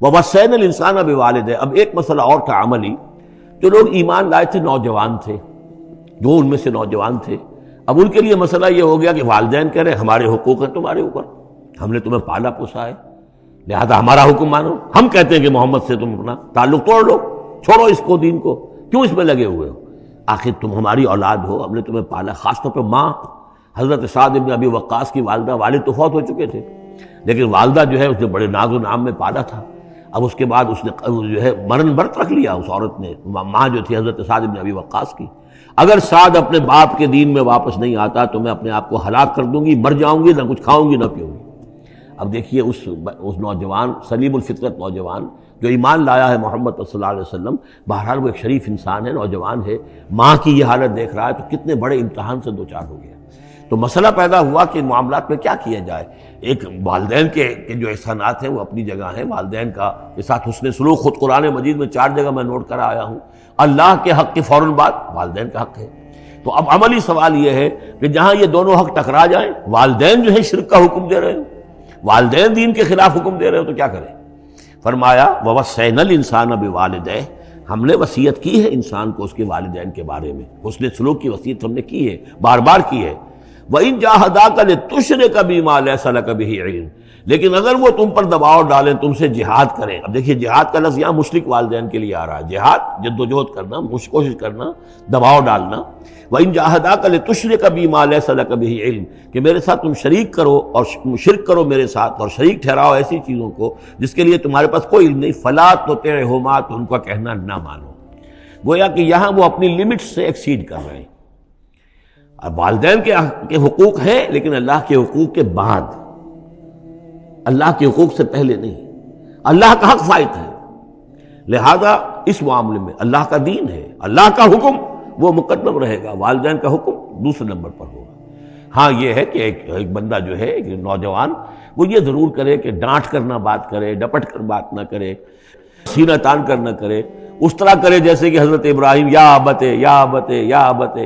وَوَصَّيْنَا الْإِنسَانَ بِوَالِدَيْهِ۔ اب ایک مسئلہ اور تھا عملی، جو لوگ ایمان لائے تھے نوجوان تھے، جو ان میں سے نوجوان تھے، اب ان کے لیے مسئلہ یہ ہو گیا کہ والدین کہہ رہے ہیں ہمارے حقوق ہیں تمہارے اوپر، ہم نے تمہیں پالا پوسا ہے، لہذا ہمارا حکم مانو۔ ہم کہتے ہیں کہ محمد سے تم اپنا تعلق توڑ لو، چھوڑو اس کو، دین کو، کیوں اس میں لگے ہوئے ہو؟ آخر تم ہماری اولاد ہو، ہم نے تمہیں پالا۔ خاص طور پہ ماں، حضرت سعد بن ابی وقاص کی والدہ، والد تو فوت ہو چکے تھے لیکن والدہ جو ہے اس نے بڑے ناز و نام میں پالا تھا۔ اب اس کے بعد اس نے جو ہے مرن برت رکھ لیا اس عورت نے، ماں جو تھی حضرت سعد بن ابی وقاص کی، اگر سعد اپنے باپ کے دین میں واپس نہیں آتا تو میں اپنے آپ کو ہلاک کر دوں گی، مر جاؤں گی، نہ کچھ کھاؤں گی نہ پیوں گی۔ اب دیکھیے اس نوجوان، سلیم الفطرت نوجوان جو ایمان لایا ہے محمد صلی اللہ علیہ وسلم، بہرحال وہ ایک شریف انسان ہے، نوجوان ہے، ماں کی یہ حالت دیکھ رہا ہے تو کتنے بڑے امتحان سے دوچار ہو گیا۔ تو مسئلہ پیدا ہوا کہ ان معاملات میں کیا کیا جائے۔ ایک والدین کے جو احسانات ہیں وہ اپنی جگہ ہیں، والدین کے ساتھ حسن سلوک خود قرآن مجید میں 4 جگہ میں نوٹ کرا آیا ہوں۔ اللہ کے حق کے فوراً بعد والدین کا حق ہے۔ تو اب عملی سوال یہ ہے کہ جہاں یہ دونوں حق ٹکرا جائیں، والدین جو ہے شرک کا حکم دے رہے ہو، والدین دین کے خلاف حکم دے رہے ہو، تو کیا کریں؟ فرمایا وَوَصَّيْنَا الْإِنسَانَ بِوَالِدَيْهِ، ہم نے وصیت کی ہے انسان کو اس کے والدین کے بارے میں، حسن سلوک کی وصیت ہم نے کی ہے، بار بار کی ہے۔ وَإِن جَاهَدَاكَ لِتُشْرِكَ بِمَا لَيْسَ لَكَ بِهِ عِلْمٌ، لیکن اگر وہ تم پر دباؤ ڈالیں، تم سے جہاد کریں۔ اب دیکھیے جہاد کا لفظ یہاں مشرک والدین کے لیے آ رہا ہے، جہاد جد و جہد کرنا، کوشش کرنا، دباؤ ڈالنا۔ وَإِن جَاهَدَاكَ لِتُشْرِكَ بِمَا لَيْسَ لَكَ بِهِ عِلْمٌ، کہ میرے ساتھ تم شریک کرو اور شرک کرو میرے ساتھ، اور شریک ٹھہراؤ ایسی چیزوں کو جس کے لیے تمہارے پاس کوئی علم نہیں، فَلَا تُطِعْهُمَا، تو ان کا کہنا نہ مانو۔ گویا کہ یہاں وہ اپنی لمٹ سے ایکسیڈ کر رہے ہیں۔ اب والدین کے حقوق ہیں لیکن اللہ کے حقوق کے بعد، اللہ کے حقوق سے پہلے نہیں، اللہ کا حق فائت ہے، لہذا اس معاملے میں اللہ کا دین ہے، اللہ کا حکم وہ مقدم رہے گا، والدین کا حکم دوسرے نمبر پر ہوگا۔ ہاں یہ ہے کہ ایک بندہ جو ہے، ایک نوجوان، وہ یہ ضرور کرے کہ ڈانٹ کر نہ بات کرے، ڈپٹ کر بات نہ کرے، سینہ تان کر نہ کرے، اس طرح کرے جیسے کہ حضرت ابراہیم یا ابت یا ابت یا ابت،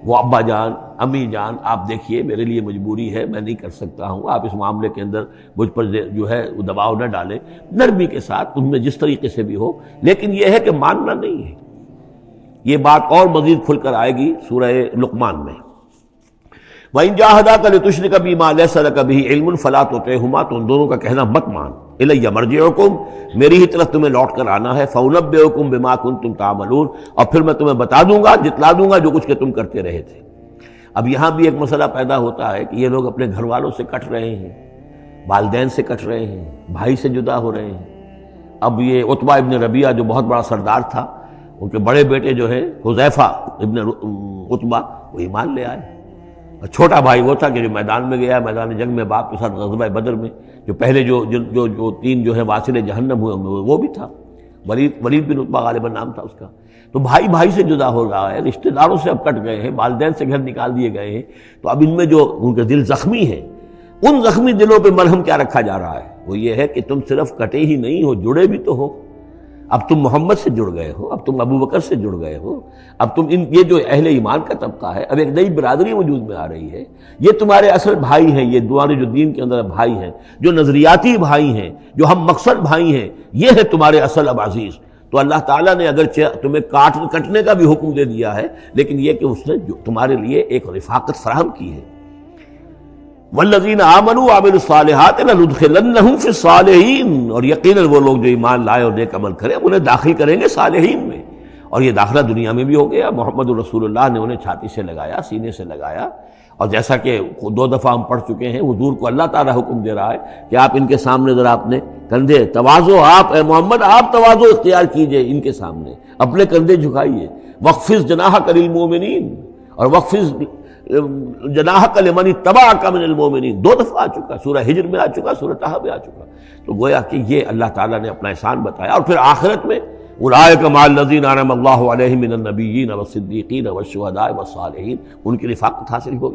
وہ ابا جان، امی جان، آپ دیکھیے میرے لیے مجبوری ہے، میں نہیں کر سکتا ہوں، آپ اس معاملے کے اندر مجھ پر جو ہے وہ دباؤ نہ ڈالیں، نرمی کے ساتھ ان میں جس طریقے سے بھی ہو، لیکن یہ ہے کہ ماننا نہیں ہے۔ یہ بات اور مزید کھل کر آئے گی سورہ لقمان میں۔ وَإِن جَاهَدَاكَ لِتُشْرِكَ بِمَا لَيْسَ لَكَ بِهِ عِلْمٌ فَلَا تُطِعْهُمَا، تو ان دونوں کا کہنا مت مان۔ إِلَيَّ مَرْجِعُكُمْ، میری ہی طرف تمہیں لوٹ کر آنا ہے، فَأُنَبِّئُكُم بِمَا كُنتُمْ تَعْمَلُونَ، اور پھر میں تمہیں بتا دوں گا، جتلا دوں گا جو کچھ کہ تم کرتے رہے تھے۔ اب یہاں بھی ایک مسئلہ پیدا ہوتا ہے کہ یہ لوگ اپنے گھر والوں سے کٹ رہے ہیں، والدین سے کٹ رہے ہیں، بھائی سے جدا ہو رہے ہیں۔ اب یہ عتبہ ابن ربیعہ جو بہت بڑا سردار تھا، ان کے بڑے بیٹے جو ہے حذیفہ ابن عتبہ، وہ ایمان لے آئے، اور چھوٹا بھائی وہ تھا کہ جو میدان میں گیا، میدان جنگ میں باپ کے ساتھ غزوہ بدر میں، جو پہلے جو 3 جو ہے واصل جہنم ہوئے وہ بھی تھا، ولید بن عتبہ غالباً نام تھا اس کا۔ تو بھائی سے جدا ہو رہا ہے، رشتہ داروں سے اب کٹ گئے ہیں، والدین سے گھر نکال دیے گئے ہیں، تو اب ان میں جو ان کے دل زخمی ہیں، ان زخمی دلوں پہ مرہم کیا رکھا جا رہا ہے؟ وہ یہ ہے کہ تم صرف کٹے ہی نہیں ہو، جڑے بھی تو ہو۔ اب تم محمد سے جڑ گئے ہو، اب تم ابو بکر سے جڑ گئے ہو، اب تم یہ جو اہل ایمان کا طبقہ ہے، اب ایک نئی برادری وجود میں آ رہی ہے، یہ تمہارے اصل بھائی ہیں، یہ تمہارے جو دین کے اندر بھائی ہیں، جو نظریاتی بھائی ہیں، جو ہم مقصد بھائی ہیں، یہ ہے تمہارے اصل اب عزیز۔ تو اللہ تعالیٰ نے اگرچہ تمہیں کٹنے کا بھی حکم دے دیا ہے، لیکن یہ کہ اس نے تمہارے لیے ایک رفاقت فراہم کی ہے۔ والذین آمنوا وعملوا الصالحات لندخلنہم فی الصالحین، اور یقیناً وہ لوگ جو ایمان لائے اور نیک عمل کرے انہیں داخل کریں گے صالحین میں، اور یہ داخلہ دنیا میں بھی ہو گیا۔ محمد رسول اللہ نے انہیں چھاتی سے لگایا، سینے سے لگایا، اور جیسا کہ 2 دفعہ ہم پڑھ چکے ہیں، حضور کو اللہ تعالیٰ حکم دے رہا ہے کہ آپ ان کے سامنے ذرا اپنے کندھے تواضع، آپ اے محمد آپ تواضع اختیار کیجئے، ان کے سامنے اپنے کندھے جھکائیے۔ وَاخْفِضْ جَنَاحَكَ لِلْمُؤْمِنِينَ، اور وَاخْفِضْ جناحک لمن اتبعک من المؤمنین، 2 دفعہ آ چکا، سورہ ہجر میں آ چکا، سورہ طہ میں آ چکا۔ تو گویا کہ یہ اللہ تعالیٰ نے اپنا احسان بتایا، اور پھر آخرت میں اولئک مع الذین انعم اللہ علیہم من النبیین والصدیقین والشہداء والصالحین، ان کی رفاقت حاصل ہوگی۔